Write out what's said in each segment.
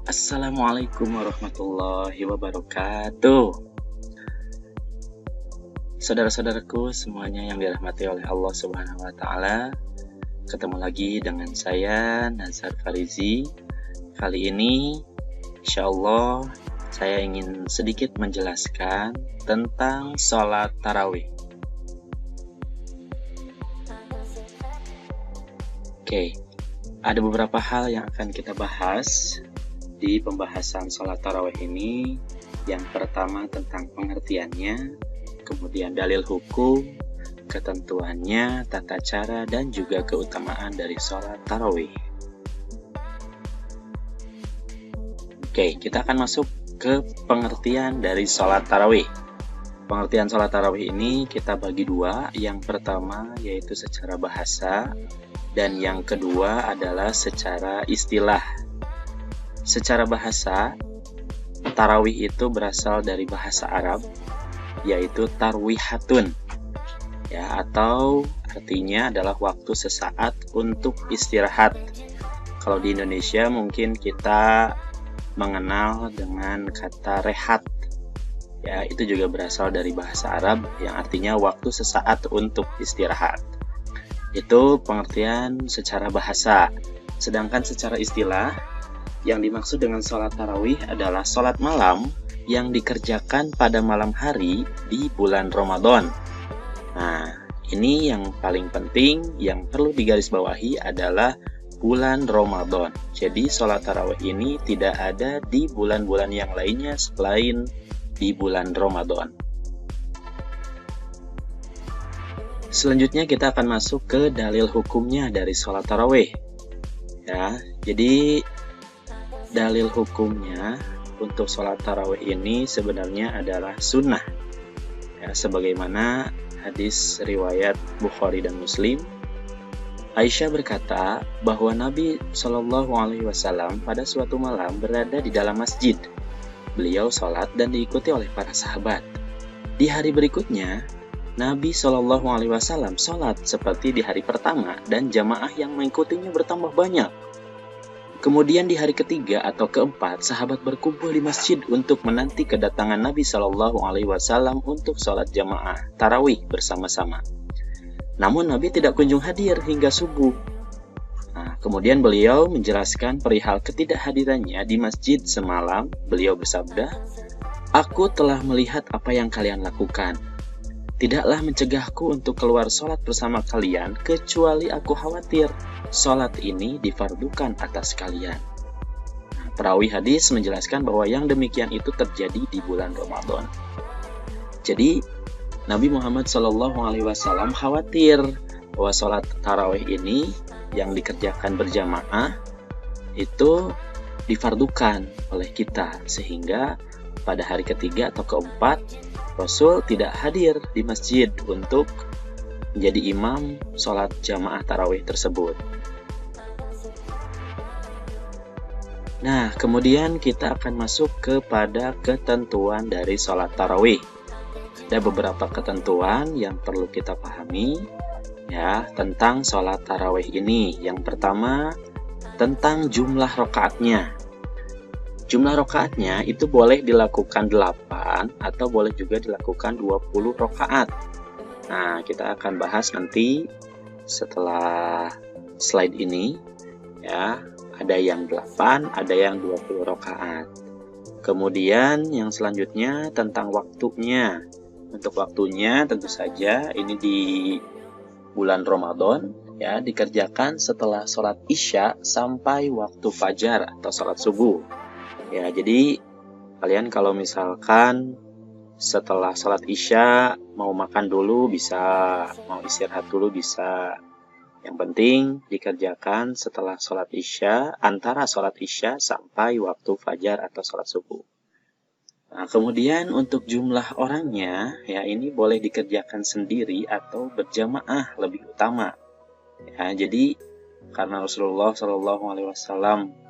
Assalamualaikum warahmatullahi wabarakatuh. Saudara-saudaraku semuanya yang dirahmati oleh Allah Subhanahu wa taala. Ketemu lagi dengan saya Nazar Farizi. Kali ini insyaallah saya ingin sedikit menjelaskan tentang sholat tarawih. Oke, ada beberapa hal yang akan kita bahas di pembahasan sholat tarawih ini. Yang pertama tentang pengertiannya, kemudian dalil hukum, ketentuannya, tata cara, dan juga keutamaan dari sholat tarawih. Oke, kita akan masuk ke pengertian dari sholat tarawih. Pengertian sholat tarawih ini kita bagi dua. Yang pertama yaitu secara bahasa, dan yang kedua adalah secara istilah. Secara bahasa, tarawih itu berasal dari bahasa Arab, yaitu tarwihatun, ya, atau artinya adalah waktu sesaat untuk istirahat. Kalau di Indonesia mungkin kita mengenal dengan kata rehat, ya, itu juga berasal dari bahasa Arab yang artinya waktu sesaat untuk istirahat. Itu pengertian secara bahasa. Sedangkan secara istilah, yang dimaksud dengan sholat tarawih adalah sholat malam yang dikerjakan pada malam hari di bulan Ramadan. Nah, ini yang paling penting yang perlu digarisbawahi adalah bulan Ramadan. Jadi sholat tarawih ini tidak ada di bulan-bulan yang lainnya selain di bulan Ramadan. Selanjutnya kita akan masuk ke dalil hukumnya dari sholat tarawih. Ya, jadi dalil hukumnya untuk sholat tarawih ini sebenarnya adalah sunnah, ya, sebagaimana hadis riwayat Bukhari dan Muslim. Aisyah berkata bahwa Nabi Shallallahu Alaihi Wasallam pada suatu malam berada di dalam masjid. Beliau sholat dan diikuti oleh para sahabat. Di hari berikutnya, Nabi Shallallahu Alaihi Wasallam sholat seperti di hari pertama dan jamaah yang mengikutinya bertambah banyak. Kemudian di hari ketiga atau keempat, sahabat berkumpul di masjid untuk menanti kedatangan Nabi Shallallahu Alaihi Wasallam untuk sholat jamaah tarawih bersama-sama. Namun Nabi tidak kunjung hadir hingga subuh. Nah, kemudian beliau menjelaskan perihal ketidakhadirannya di masjid semalam. Beliau bersabda, "Aku telah melihat apa yang kalian lakukan. Tidaklah mencegahku untuk keluar sholat bersama kalian, kecuali aku khawatir sholat ini difardukan atas kalian." Nah, perawi hadis menjelaskan bahwa yang demikian itu terjadi di bulan Ramadan. Jadi Nabi Muhammad SAW khawatir bahwa sholat tarawih ini yang dikerjakan berjamaah itu difardukan oleh kita, sehingga pada hari ketiga atau keempat Rasul tidak hadir di masjid untuk menjadi imam sholat jamaah tarawih tersebut. Nah, kemudian kita akan masuk kepada ketentuan dari sholat tarawih. Ada beberapa ketentuan yang perlu kita pahami, ya, tentang sholat tarawih ini. Yang pertama, tentang jumlah rakaatnya. Jumlah rakaatnya itu boleh dilakukan 8 atau boleh juga dilakukan 20 rakaat. Nah, kita akan bahas nanti setelah slide ini, ya. Ada yang 8, ada yang 20 rakaat. Kemudian yang selanjutnya tentang waktunya. Untuk waktunya tentu saja ini di bulan Ramadan, ya, dikerjakan setelah sholat isya sampai waktu fajar atau sholat subuh. Ya, jadi kalian kalau misalkan setelah sholat isya mau makan dulu bisa, mau istirahat dulu bisa. Yang penting dikerjakan setelah sholat isya, antara sholat isya sampai waktu fajar atau sholat subuh. Nah, kemudian untuk jumlah orangnya, ya, ini boleh dikerjakan sendiri atau berjamaah lebih utama. Ya, jadi karena Rasulullah SAW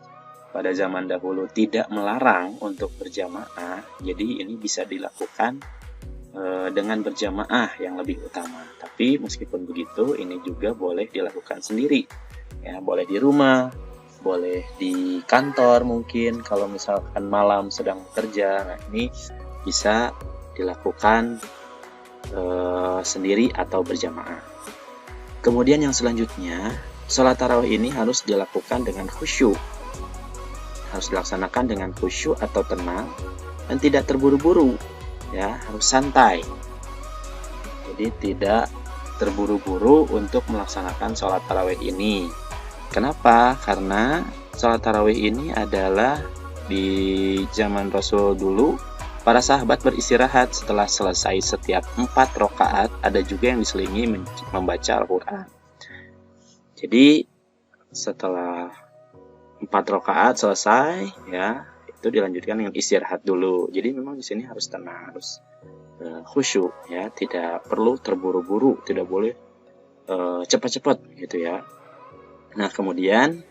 pada zaman dahulu tidak melarang untuk berjamaah, jadi ini bisa dilakukan dengan berjamaah yang lebih utama. Tapi meskipun begitu, ini juga boleh dilakukan sendiri, ya, boleh di rumah, boleh di kantor mungkin kalau misalkan malam sedang bekerja. Nah, ini bisa dilakukan sendiri atau berjamaah. Kemudian yang selanjutnya, sholat tarawih ini harus dilakukan dengan khusyuk. Harus dilaksanakan dengan khusyuk atau tenang dan tidak terburu-buru, ya, harus santai. Jadi tidak terburu-buru untuk melaksanakan sholat tarawih ini. Kenapa? Karena sholat tarawih ini adalah di zaman Rasul dulu, para sahabat beristirahat setelah selesai setiap 4 rakaat. Ada juga yang diselingi membaca Al-Quran. Jadi setelah 4 rakaat selesai, ya, itu dilanjutkan dengan istirahat dulu. Jadi memang di sini harus tenang, harus khusyuk, ya, tidak perlu terburu-buru, tidak boleh cepat-cepat gitu ya. Nah, kemudian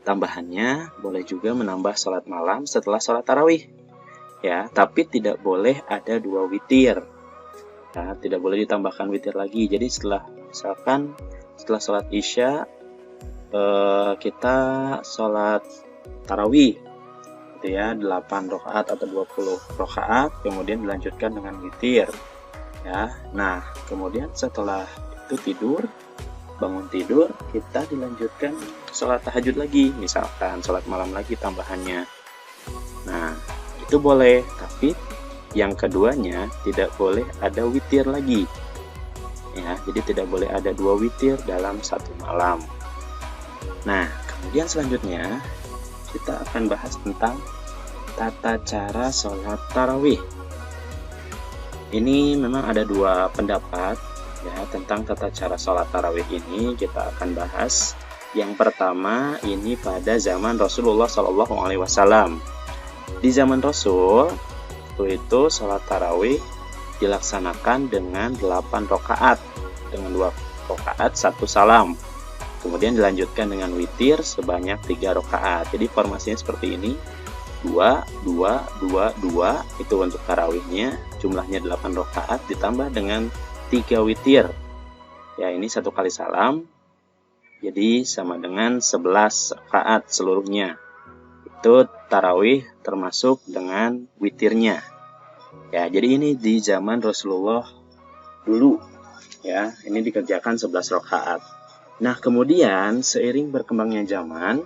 tambahannya boleh juga menambah sholat malam setelah sholat tarawih, ya, tapi tidak boleh ada 2 witir, ya, tidak boleh ditambahkan witir lagi. Jadi misalkan setelah sholat isya kita sholat tarawih gitu ya, 8 rakaat atau 20 rakaat, kemudian dilanjutkan dengan witir, ya. Nah, kemudian setelah itu bangun tidur, kita dilanjutkan sholat tahajud lagi, misalkan sholat malam lagi tambahannya. Nah, itu boleh, tapi yang keduanya tidak boleh ada witir lagi, ya. Jadi tidak boleh ada 2 witir dalam satu malam. Nah, kemudian selanjutnya kita akan bahas tentang tata cara sholat tarawih. Ini memang ada 2 pendapat, ya, tentang tata cara sholat tarawih ini. Kita akan bahas yang pertama ini pada zaman Rasulullah SAW. Di zaman Rasul itu sholat tarawih dilaksanakan dengan 8 rakaat, dengan 2 rakaat 1 salam, kemudian dilanjutkan dengan witir sebanyak 3 rakaat. Jadi formasinya seperti ini, 2, 2, 2, 2, itu untuk tarawihnya, jumlahnya 8 rakaat ditambah dengan 3 witir, ya, ini 1 kali salam, jadi sama dengan 11 rakaat seluruhnya. Itu tarawih termasuk dengan witirnya, ya. Jadi ini di zaman Rasulullah dulu, ya, ini dikerjakan 11 rakaat. Nah, kemudian seiring berkembangnya zaman,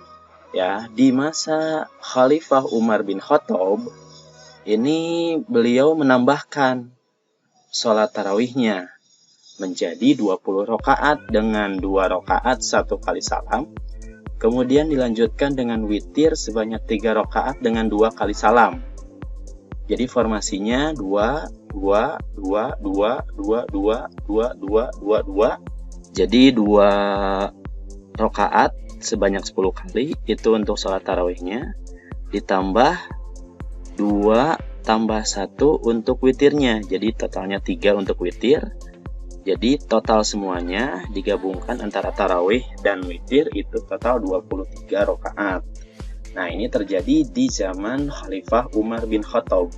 ya, di masa Khalifah Umar bin Khattab ini beliau menambahkan sholat tarawihnya menjadi 20 rakaat dengan 2 rakaat 1 kali salam, kemudian dilanjutkan dengan witir sebanyak 3 rakaat dengan 2 kali salam. Jadi formasinya 2, 2, 2, 2, 2, 2, 2, 2, 2, 2. Jadi 2 rakaat sebanyak 10 kali itu untuk sholat tarawihnya, ditambah 2 tambah 1 untuk witirnya, jadi totalnya 3 untuk witir. Jadi total semuanya digabungkan antara tarawih dan witir itu total 23 rakaat. Nah, ini terjadi di zaman Khalifah Umar bin Khattab.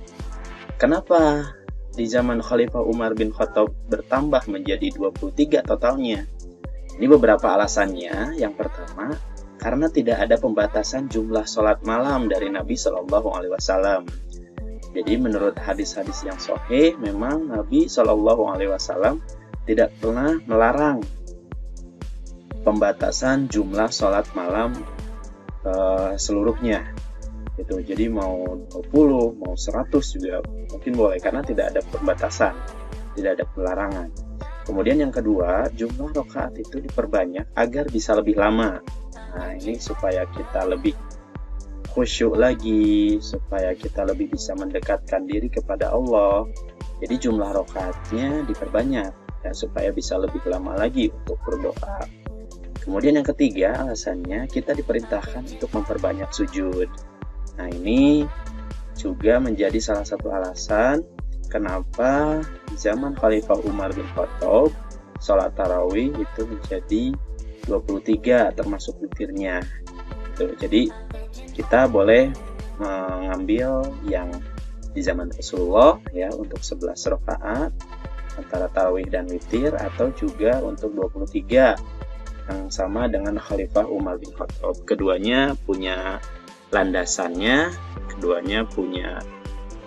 Kenapa di zaman Khalifah Umar bin Khattab bertambah menjadi 23 totalnya? Ini beberapa alasannya. Yang pertama, karena tidak ada pembatasan jumlah sholat malam dari Nabi Shallallahu Alaihi Wasallam. Jadi menurut hadis-hadis yang sahih, memang Nabi Shallallahu Alaihi Wasallam tidak pernah melarang pembatasan jumlah sholat malam seluruhnya. Gitu. Jadi mau 20, mau 100 juga mungkin boleh, karena tidak ada pembatasan, tidak ada pelarangan. Kemudian yang kedua, jumlah rakaat itu diperbanyak agar bisa lebih lama. Nah, ini supaya kita lebih khusyuk lagi, supaya kita lebih bisa mendekatkan diri kepada Allah. Jadi jumlah rakaatnya diperbanyak, ya, supaya bisa lebih lama lagi untuk berdoa. Kemudian yang ketiga, alasannya kita diperintahkan untuk memperbanyak sujud. Nah, ini juga menjadi salah satu alasan kenapa zaman Khalifah Umar bin Khattab sholat tarawih itu menjadi 23 termasuk witirnya. Jadi kita boleh mengambil yang di zaman Rasulullah, ya, untuk 11 rakaat antara tarawih dan witir, atau juga untuk 23 yang sama dengan Khalifah Umar bin Khattab. Keduanya punya landasannya, keduanya punya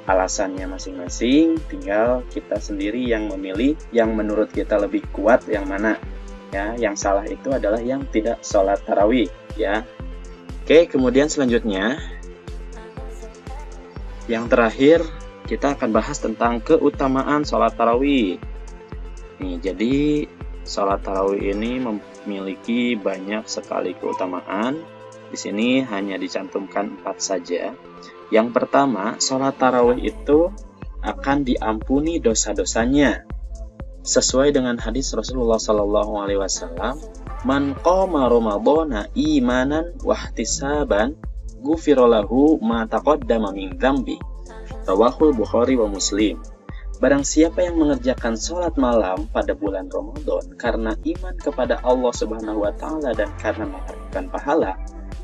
alasannya masing-masing, tinggal kita sendiri yang memilih yang menurut kita lebih kuat yang mana. Ya, yang salah itu adalah yang tidak sholat tarawih, ya. Oke, kemudian selanjutnya yang terakhir kita akan bahas tentang keutamaan sholat tarawih. Nih, jadi sholat tarawih ini memiliki banyak sekali keutamaan. Di sini hanya dicantumkan 4 saja. Yang pertama, sholat tarawih itu akan diampuni dosa-dosanya. Sesuai dengan hadis Rasulullah SAW, man qama ramadhana imanan wahtisaban ghufira lahu ma taqaddama min dzambi. Rawahul Bukhari wa Muslim. Barang siapa yang mengerjakan sholat malam pada bulan Ramadan karena iman kepada Allah Subhanahu wa Ta'ala dan karena mengharapkan pahala,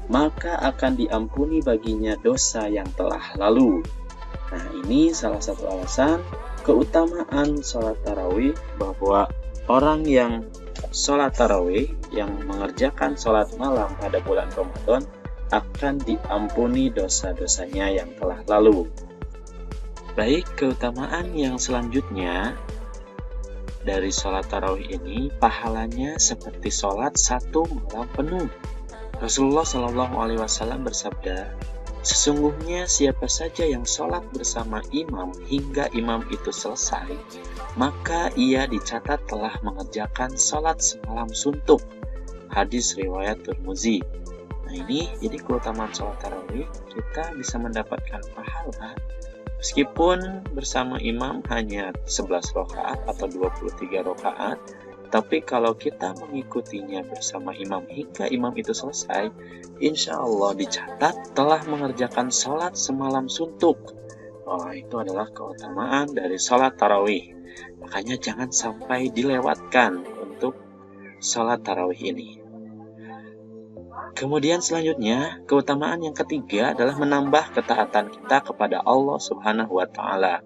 maka akan diampuni baginya dosa yang telah lalu. Nah, ini salah satu alasan keutamaan sholat tarawih, bahwa orang yang sholat tarawih, yang mengerjakan sholat malam pada bulan Ramadan, akan diampuni dosa-dosanya yang telah lalu. Baik, keutamaan yang selanjutnya dari sholat tarawih ini, pahalanya seperti sholat 1 malam penuh. Rasulullah SAW bersabda, sesungguhnya siapa saja yang sholat bersama imam hingga imam itu selesai, maka ia dicatat telah mengerjakan sholat semalam suntuk. Hadis riwayat Tirmidzi. Nah, ini jadi keutamaan sholat tarawih, kita bisa mendapatkan pahala meskipun bersama imam hanya 11 rakaat atau 23 rakaat. Tapi kalau kita mengikutinya bersama imam hingga imam itu selesai, insya Allah dicatat telah mengerjakan sholat semalam suntuk. Oh, itu adalah keutamaan dari sholat tarawih. Makanya jangan sampai dilewatkan untuk sholat tarawih ini. Kemudian selanjutnya, keutamaan yang ketiga adalah menambah ketaatan kita kepada Allah Subhanahu wa Ta'ala.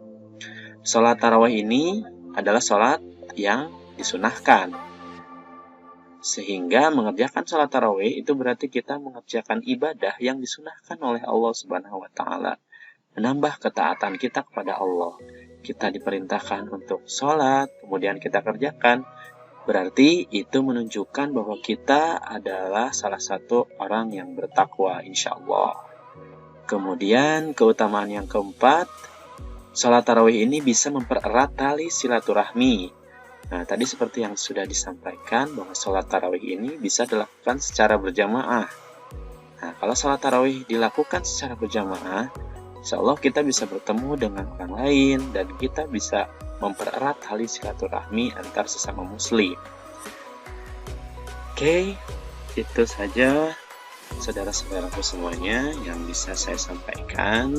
Sholat tarawih ini adalah sholat yang disunahkan, sehingga mengerjakan sholat tarawih itu berarti kita mengerjakan ibadah yang disunahkan oleh Allah Subhanahu wa Ta'ala, menambah ketaatan kita kepada Allah. Kita diperintahkan untuk sholat, kemudian kita kerjakan, berarti itu menunjukkan bahwa kita adalah salah satu orang yang bertakwa, insya Allah. Kemudian keutamaan yang keempat, sholat tarawih ini bisa mempererat tali silaturahmi. Nah, tadi seperti yang sudah disampaikan bahwa sholat tarawih ini bisa dilakukan secara berjamaah. Nah, kalau sholat tarawih dilakukan secara berjamaah, insya Allah kita bisa bertemu dengan orang lain dan kita bisa mempererat tali silaturahmi antar sesama muslim. Oke, itu saja saudara-saudaraku semuanya yang bisa saya sampaikan.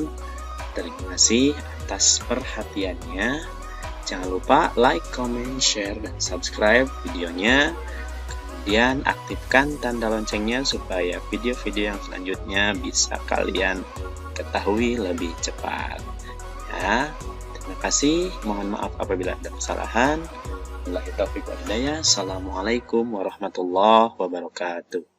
Terima kasih atas perhatiannya. Jangan lupa like, comment, share, dan subscribe videonya. Kemudian aktifkan tanda loncengnya supaya video-video yang selanjutnya bisa kalian ketahui lebih cepat. Ya, terima kasih. Mohon maaf apabila ada kesalahan. Wabillahi taufiq wal hidayah. Assalamualaikum warahmatullahi wabarakatuh.